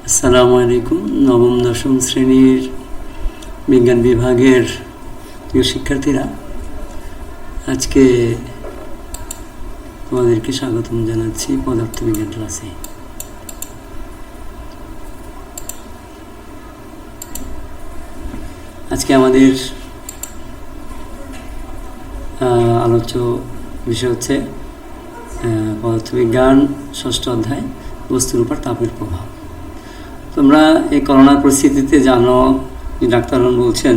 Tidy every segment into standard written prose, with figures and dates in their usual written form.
আসসালামু আলাইকুম। নবম দশম শ্রেণীর বিজ্ঞান বিভাগের প্রিয় শিক্ষার্থীরা, আজকে তোমাদেরকে স্বাগতম জানাচ্ছি পদার্থবিজ্ঞান ক্লাসে। আজকে আমাদের আলোচ্য বিষয় হচ্ছে পদার্থবিজ্ঞান ষষ্ঠ অধ্যায়, বস্তুর উপর তাপের প্রভাব। তোমরা এই করোনার পরিস্থিতিতে জানো যে ডাক্তারগণ বলছেন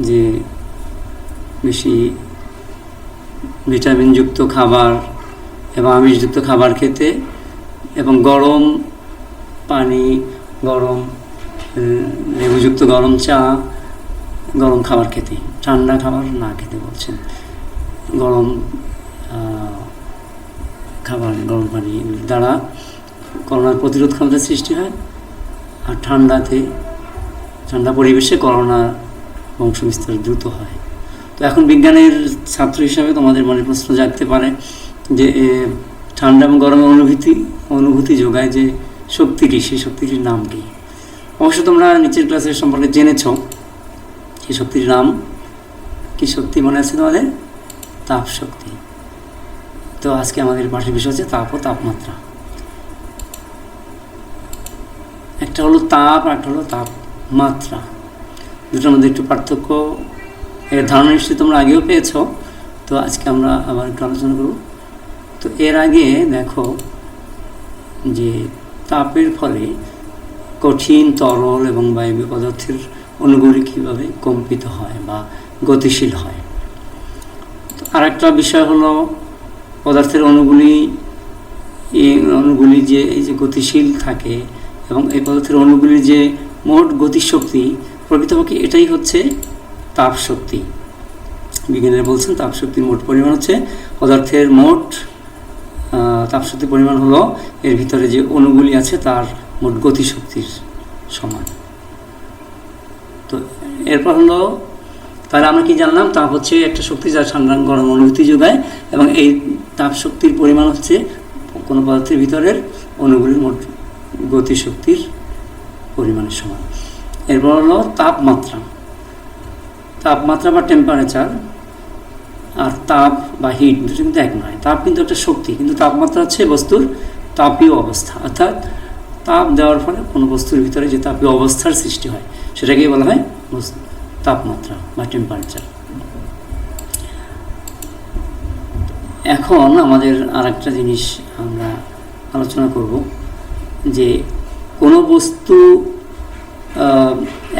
যে বেশি ভিটামিনযুক্ত খাবার এবং আমিষযুক্ত খাবার খেতে এবং গরম পানি, গরম লেবুযুক্ত গরম চা, গরম খাবার খেতে, ঠান্ডা খাবার না খেতে বলছেন। গরম খাবার, গরম পানি দ্বারা করোনার প্রতিরোধ ক্ষমতা সৃষ্টি হয়, আর ঠান্ডা পরিবেশে করোনা বংশবিস্তার দ্রুত হয়। তো এখন বিজ্ঞানের ছাত্র হিসাবে তোমাদের মনে প্রশ্ন জাগতে পারে যে ঠান্ডা এবং গরমের অনুভূতি যোগায় যে শক্তিটি, সেই শক্তিটির নাম কি? অবশ্য তোমরা নিচের ক্লাসের সম্পর্কে জেনেছ। সেই শক্তির নাম কি? শক্তি মনে আছে তোমাদের? তাপ শক্তি। তো আজকে আমাদের পাঠের বিষয় হচ্ছে তাপ ও তাপমাত্রা। একটা হলো তাপ, আর একটা হলো তাপমাত্রা। দুটোর মধ্যে একটু পার্থক্য, এর ধারণা নিশ্চয়ই তোমরা আগেও পেয়েছ। তো আজকে আমরা আবার একটু আলোচনা করব। তো এর আগে দেখো যে তাপের ফলে কঠিন, তরল এবং বায়বীয় পদার্থের অণুগুলি কীভাবে কম্পিত হয় বা গতিশীল হয়। তো আর একটা বিষয় হলো পদার্থের অণুগুলি যে এই যে গতিশীল থাকে এবং এই পদার্থের অণুগুলির যে মোট গতিশক্তি, প্রকৃতপক্ষে এটাই হচ্ছে তাপ শক্তি। বিজ্ঞানীরা বলছেন তাপ শক্তির মোট পরিমাণ হচ্ছে পদার্থের মোট তাপশক্তির পরিমাণ হলো এর ভিতরে যে অণুগুলি আছে তার মোট গতিশক্তির সমান। তো এরপর হলো, তাহলে আমরা কি জানলাম? তাপ হচ্ছে একটা শক্তি যা ঠান্ডা গরম অনুভূতি যোগায়, এবং এই তাপ শক্তির পরিমাণ হচ্ছে কোনো পদার্থের ভিতরের অণুগুলির মোট গতিশক্তির পরিমাণের সমান। এরপর হলো তাপমাত্রা বা টেম্পারেচার। আর তাপ বা হিট দুটো কিন্তু এক নয়। তাপ কিন্তু একটা শক্তি, কিন্তু তাপমাত্রা হচ্ছে বস্তুর তাপীয় অবস্থা, অর্থাৎ তাপ দেওয়ার ফলে কোনো বস্তুর ভিতরে যে তাপীয় অবস্থার সৃষ্টি হয় সেটাকেই বলা হয় তাপমাত্রা বা টেম্পারেচার। এখন আমাদের আর একটা জিনিস আমরা আলোচনা করব যে কোনো বস্তু,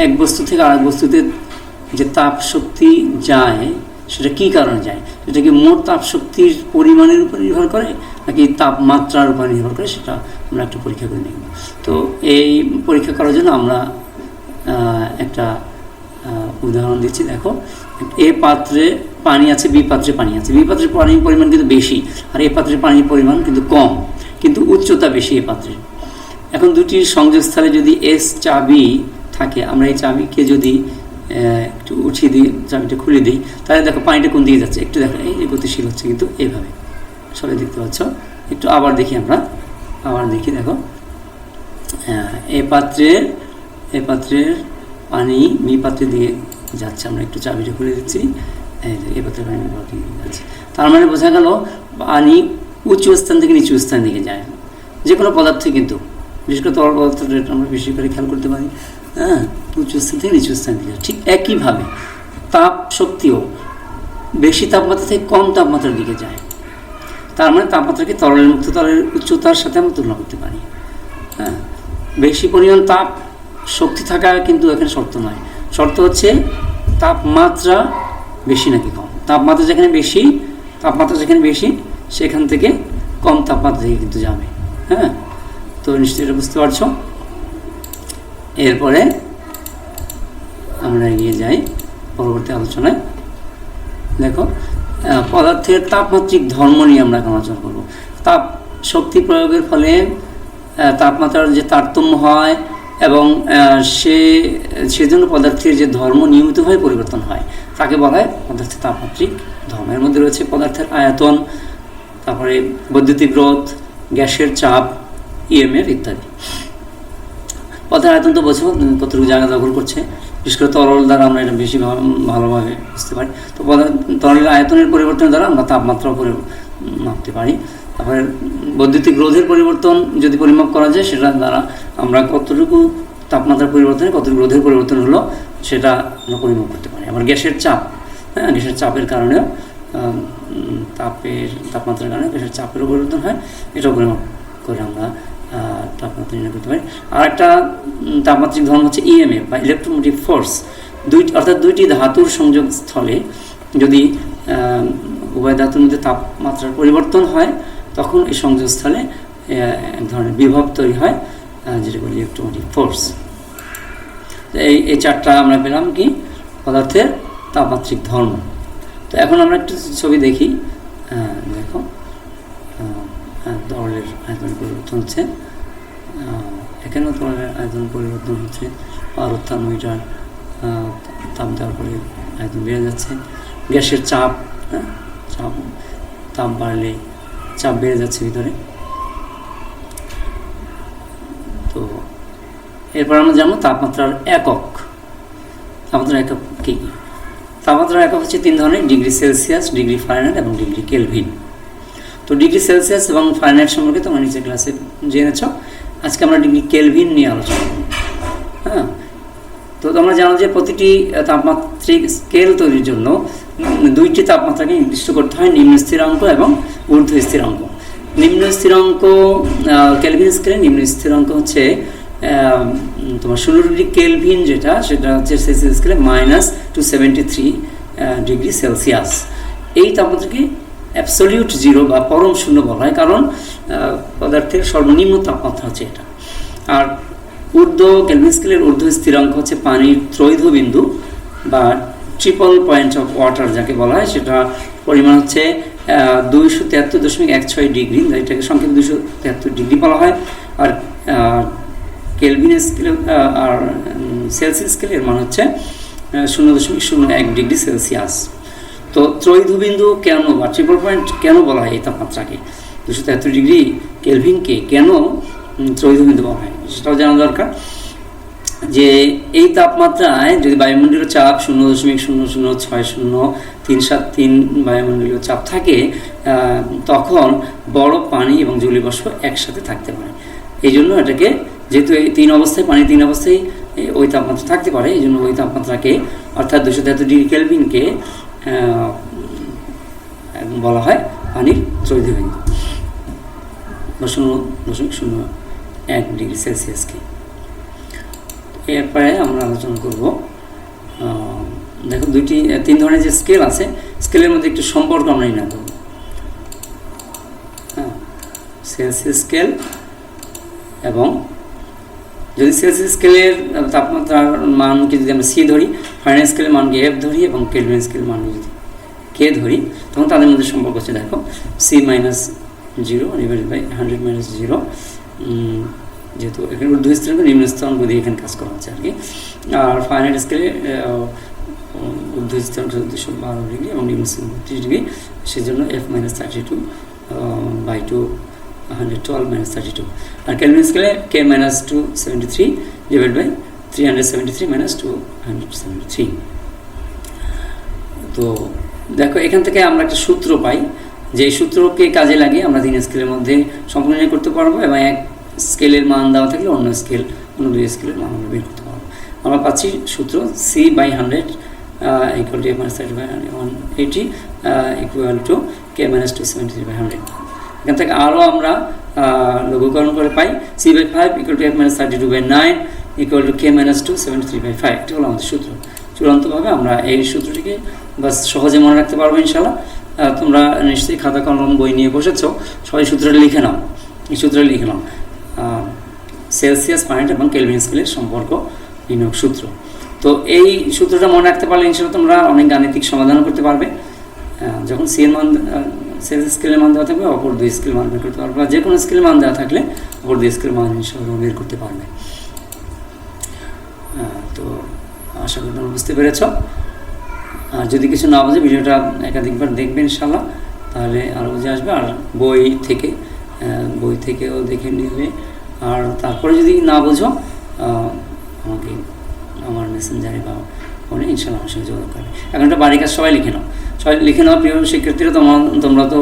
এক বস্তু থেকে আরেক বস্তুতে যে তাপ শক্তি যায় সেটা কী কারণে যায়? সেটা কি মোট তাপ শক্তির পরিমাণের উপর নির্ভর করে নাকি তাপমাত্রার উপর নির্ভর করে? সেটা আমরা একটা পরীক্ষা করে নেব। তো এই পরীক্ষা করার জন্য আমরা একটা উদাহরণ দিচ্ছি। দেখো, এ পাত্রে পানি আছে, বি পাত্রে পানি আছে। বি পাত্রের পানির পরিমাণ কিন্তু বেশি, আর এ পাত্রের পানির পরিমাণ কিন্তু কম, কিন্তু উচ্চতা বেশি এ পাত্রের। এখন দুটির সংযোগস্থলে যদি এস চাবি থাকে, আমরা এই চাবিকে যদি একটু উঠিয়ে দিই, চাবিটা খুলে দিই, তাহলে দেখো পানিটা কোন দিকে যাচ্ছে। একটু দেখো, এই যে গতিশীল হচ্ছে কিন্তু এইভাবে, সবাই দেখতে পাচ্ছ। একটু আবার দেখি, দেখো এ পাত্রের পানি বি পাত্রে দিয়ে যাচ্ছে। আমরা একটু চাবিটা খুলে দিচ্ছি, এ পাত্রের পানি বি পাত্রে দিয়ে যাচ্ছে। তার মানে বোঝা গেল পানি উঁচু স্থান থেকে নিচু স্থান দিকে যায়। যে কোনো পদার্থ কিন্তু, বিশেষ করে তরল পদার্থটা আমরা বেশি করে খেয়াল করতে পারি, উঁচু স্থান থেকে নিচু স্থান দিকে। ঠিক একইভাবে তাপ শক্তিও বেশি তাপমাত্রা থেকে কম তাপমাত্রার দিকে যায়। তার মানে তাপমাত্রাকে তরলের মুক্ত তরলের উচ্চতার সাথে আমরা তুলনা করতে পারি। বেশি পরিমাণ তাপ শক্তি থাকা কিন্তু এখানে শর্ত নয়। শর্ত হচ্ছে তাপমাত্রা বেশি নাকি কম। তাপমাত্রা যেখানে বেশি সেখান থেকে কম তাপমাত্রা থেকে কিন্তু যাবে। তো নিশ্চয়ই এটা বুঝতে পারছো। এরপরে আমরা এগিয়ে যাই পরবর্তী আলোচনায়। দেখো, পদার্থের তাপমাত্রিক ধর্ম নিয়ে আমরা আলোচনা করব। তাপ শক্তি প্রয়োগের ফলে তাপমাত্রার যে তারতম্য হয় এবং সেজন্য পদার্থের যে ধর্ম নিয়মিতভাবে পরিবর্তন হয় তাকে বলা হয় পদার্থের তাপমাত্রিক ধর্ম। এর মধ্যে রয়েছে পদার্থের আয়তন, তারপরে বৈদ্যুতিক রোধ, গ্যাসের চাপ, ইএমএফ ইত্যাদি। পদার্থের আয়তন তো বোঝো কতটুকু জায়গা দখল করছে, বিশেষ করে তরল দ্বারা আমরা এটা বেশি ভালোভাবে বুঝতে পারি। তো তরলের আয়তনের পরিবর্তনের দ্বারা আমরা তাপমাত্রাও মাপতে পারি। তারপরে বৈদ্যুতিক রোধের পরিবর্তন যদি পরিমাপ করা যায়, সেটার দ্বারা আমরা কতটুকু তাপমাত্রার পরিবর্তনে কতটুকু রোধের পরিবর্তন হলো সেটা আমরা পরিমাপ করতে পারি। আবার গ্যাসের চাপ, হ্যাঁ, গ্যাসের চাপের কারণেও তাপমাত্রার কারণে গ্যাসের চাপেরও পরিবর্তন হয়, এটাও পরিমাপ করে আমরা তাপমাত্রা নির্ণয় করতে পারি। আর একটা তাপমাত্রিক ধর্ম হচ্ছে ইএমএফ বা ইলেকট্রোমোটিভ ফোর্স। অর্থাৎ দুইটি ধাতুর সংযোগ স্থলে যদি উভয় ধাতুর মধ্যে তাপমাত্রার পরিবর্তন হয়, তখন এই সংযোগস্থলে এক ধরনের বিভব তৈরি হয়, যেটা বলি ইলেকট্রোমোটিভ ফোর্স। এই চারটা আমরা পেলাম কি পদার্থের তাপমাত্রিক ধর্ম। তো এখন আমরা একটু ছবি দেখি। দেখো, তরলের আয়তন পরিবর্তন হচ্ছে, এখানেও তরলের আয়তন পরিবর্তন হচ্ছে। পারদ মিটার তাপ দেওয়ার পরে আয়তন বেড়ে যাচ্ছে। গ্যাসের চাপ, তাপ বাড়লে চাপ বেড়ে যাচ্ছে ভিতরে। তো এরপর আমরা জানবো তাপমাত্রার একক। তাপমাত্রার একক কী কী? তাপমাত্রার একক হচ্ছে 3 ধরনের: ডিগ্রি সেলসিয়াস, ডিগ্রি ফারেনহাইট এবং ডিগ্রি কেলভিন। তো ডিগ্রি সেলসিয়াস এবং ফারেনহাইট সম্পর্কে তোমরা নিচের ক্লাসে জেনেছ। আজকে আমরা ডিগ্রি কেলভিন নিয়ে আলোচনা করব। হ্যাঁ, তো তোমরা জানো যে প্রতিটি তাপমাত্রিক স্কেল তৈরির জন্য 2টি তাপমাত্রাকে নির্দিষ্ট করতে হয়: নিম্ন স্থিরাঙ্ক এবং ঊর্ধ্ব স্থিরাঙ্ক। নিম্ন স্থিরাঙ্ক কেলভিন স্কেলে নিম্ন স্থিরাঙ্ক হচ্ছে তোমার 16 ডিগ্রি কেলভিন, সেটা হচ্ছে সেলসিয়াস স্কেলে -273 ডিগ্রি সেলসিয়াস। এই তাপমাত্রাকে অ্যাবসলিউট জিরো বা পরম শূন্য বলা হয়, কারণ পদার্থের সর্বনিম্ন তাপমাত্রা হচ্ছে এটা। আর কেলভিন স্কেলের ঊর্ধ্ব স্থিরাঙ্ক হচ্ছে পানির ত্রৈধ বিন্দু বা ট্রিপল পয়েন্ট অফ ওয়াটার যাকে বলা হয়, সেটা পরিমাণ হচ্ছে 273.16 ডিগ্রি, এটাকে সংক্ষেপে 273 ডিগ্রি বলা হয়। আর কেলভিন স্কেল আর সেলসিয়াস স্কেলের মান হচ্ছে 0.01 ডিগ্রি সেলসিয়াস। তো ত্রৈধবিন্দু কেন বা ট্রিপল পয়েন্ট কেন বলা হয় এই তাপমাত্রাকে? 273 ডিগ্রি কেলভিনকে কেন ত্রৈধবিন্দু বলা হয় সেটাও জানা দরকার। যে এই তাপমাত্রায় যদি বায়ুমণ্ডলীয় চাপ 0.0060373 বায়ুমণ্ডলীয় চাপ থাকে, তখন বরফ, পানি এবং জলীয় বাষ্প একসাথে থাকতে পারে। এই জন্য এটাকে, যেহেতু এই 3 অবস্থায়, পানি 3 অবস্থায় ওই তাপমাত্রা থাকতে পারে, এই জন্য ওই তাপমাত্রাকে অর্থাৎ 273 ডিগ্রি কেলভিনকে বলা হয় পানির ত্রৈধবিন্দু বা 0.01 ডিগ্রি সেলসিয়াসকে। এরপরে আমরা আলোচনা করব, দেখো 3 ধরনের যে স্কেল আছে, স্কেলের মধ্যে একটু সম্পর্ক আমরা নির্ণয় করব। সেলসিয়াস স্কেল, এবং যদি সেলসিয়াস স্কেলের তাপমাত্রার মানকে যদি আমরা সি ধরি, ফারেনহাইট স্কেলের মানকে এফ ধরি এবং কেলভিন স্কেলের মানকে যদি কে ধরি, তখন তাদের মধ্যে সম্পর্ক হচ্ছে, দেখো, C-0 ডিভাইডেড বাই 100-0, যেহেতু এখানে ঊর্ধ্ব স্থিরাঙ্ক নিম্ন স্থিরাঙ্ক দিয়ে এখানে কাজ করা হচ্ছে আর কি। আর ফারেনহাইট স্কেলে ঊর্ধ্ব স্থিরাঙ্ক 212 ডিগ্রি এবং নিম্ন স্থিরাঙ্ক 30 ডিগ্রি, সেজন্য F-32/2 112-32। আর কেলভিন স্কেলে K-273 ডিভাইড বাই 373-273। তো দেখো, এখান থেকে আমরা একটা সূত্র পাই, যে এই সূত্রকে কাজে লাগিয়ে আমরা 3 স্কেলের মধ্যে সম্পূর্ণ নির্ণয় করতে পারবো, এবং এক স্কেলের মান দেওয়া থাকলে অন্য 2 স্কেলের মান আমরা বের করতে পারবো। আমরা পাচ্ছি সূত্র C/100 equal to F-180 equal to K-273/100। এখান থেকে আরও আমরা লঘুকরণ করে পাই C/5 equal to F-32/9 equal to K-273/5। এটা হলো আমাদের সূত্র। চূড়ান্তভাবে আমরা এই সূত্রটিকে বাস সহজে মনে রাখতে পারবো ইনশাআল্লাহ। তোমরা নিশ্চয়ই খাতা কলম বই নিয়ে বসেছ, সবাই সূত্রটা লিখে নাও। এই সূত্রটা লিখে নাও, সেলসিয়াস, ফারেনহাইট এবং কেলভিন স্কেলের সম্পর্ক নির্ণয় সূত্র। তো এই সূত্রটা মনে রাখতে পারলে ইনশাআল্লাহ তোমরা অনেক গাণিতিক সমাধানও করতে পারবে। যখন সেলসিয়াস স্কেলের মান দেওয়া থাকবে, অপর 2 স্কেল মান বের করতে পারবে, বা যে কোনো স্কেলের মান দেওয়া থাকলে অপর 2 স্কেল মান ইনশাআল্লাহ বের করতে পারবে। তো আশা করি তোমরা বুঝতে পেরেছ। আর যদি কিছু না বোঝে, ভিডিওটা একাধিকবার দেখবে ইনশাআল্লাহ, তাহলে আরও বুঝে আসবে। আর বই থেকেও দেখে নিবে। আর তারপরে যদি না বোঝো, আমাকে আমার মেসেঞ্জারে বা ফোনে ইনশাল্লাহ আমার সঙ্গে যোগাযোগ করবে। এখন একটা বাড়ির কাজ সবাই লিখে নাও, সবাই লিখে নাও। প্রিয় শিক্ষার্থীরা, তোমরা তো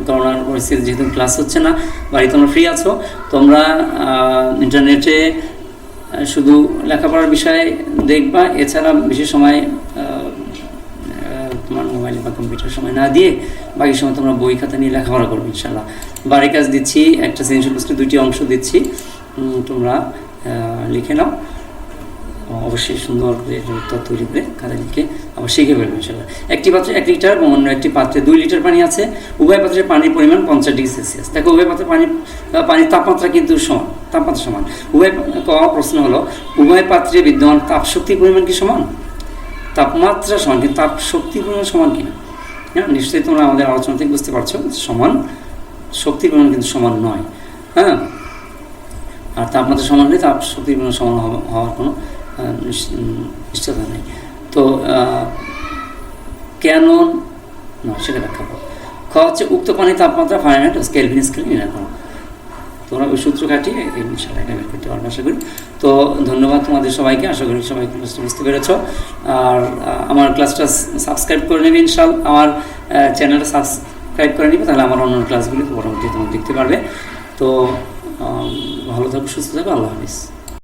করোনার পরিস্থিতি যেহেতু ক্লাস হচ্ছে না, বাড়ি তোমরা ফ্রি আছো, তোমরা ইন্টারনেটে শুধু লেখাপড়ার বিষয়ে দেখবা, এছাড়া বেশি সময় তোমার মোবাইল বা কম্পিউটার সময় না দিয়ে বাকি সময় তোমরা বই খাতা নিয়ে লেখাপড়া করবে ইনশাল্লাহ। বাড়ির কাজ দিচ্ছি, একটা সৃজনশীল প্রশ্নের 2টি অংশ দিচ্ছি, তোমরা লিখে নাও। অবশ্যই সুন্দর করে উত্তর তৈরি করে খাতা লিখে আবার শিখে ফেলবে ইনশাল্লাহ। একটি পাত্রে 1 লিটার এবং অন্য একটি পাত্রে 2 লিটার পানি আছে। উভয় পাত্রের পানির পরিমাণ 50 ডিগ্রি সেলসিয়াস। দেখো, উভয় পাত্রে পানির তাপমাত্রা কিন্তু সমান, তাপমাত্রা সমান। প্রশ্ন হলো, উভয় পাত্রে বিদ্যমান তাপশক্তির পরিমাণ কি সমান? তাপমাত্রা সমান, কিন্তু তাপ শক্তির পরিমাণ সমান কিনা? হ্যাঁ, নিশ্চয়ই তোমরা আমাদের আলোচনা থেকে বুঝতে পারছো সমান, শক্তির পরিমাণ কিন্তু সমান নয়। হ্যাঁ, আর তাপমাত্রা সমান হলে তাপ শক্তির পরিমাণ সমান হওয়ার কোনো নিশ্চয়তা নেই। তো কেন নয় সেটা ব্যাখ্যা করো। হচ্ছে উক্ত পানির তাপমাত্রা ফারেনহাইট ও কেলভিন স্কেলে নির্ণয় করো। তোমরা ওই সূত্র কাটিয়ে ইনশাল্লাহ এটা বের করতে পারবে আশা করি। তো ধন্যবাদ তোমাদের সবাইকে, আশা করি সবাই ক্লাসটা বুঝতে পেরেছ। আর আমার ক্লাসটা সাবস্ক্রাইব করে নেবে ইনশাল্লাহ, আমার চ্যানেলটা সাবস্ক্রাইব করে নেবে, তাহলে আমার অন্য ক্লাসগুলি পরবর্তী তোমরা দেখতে পারবে। তো ভালো থাকো, সুস্থ থাকো, আল্লাহ হাফিজ।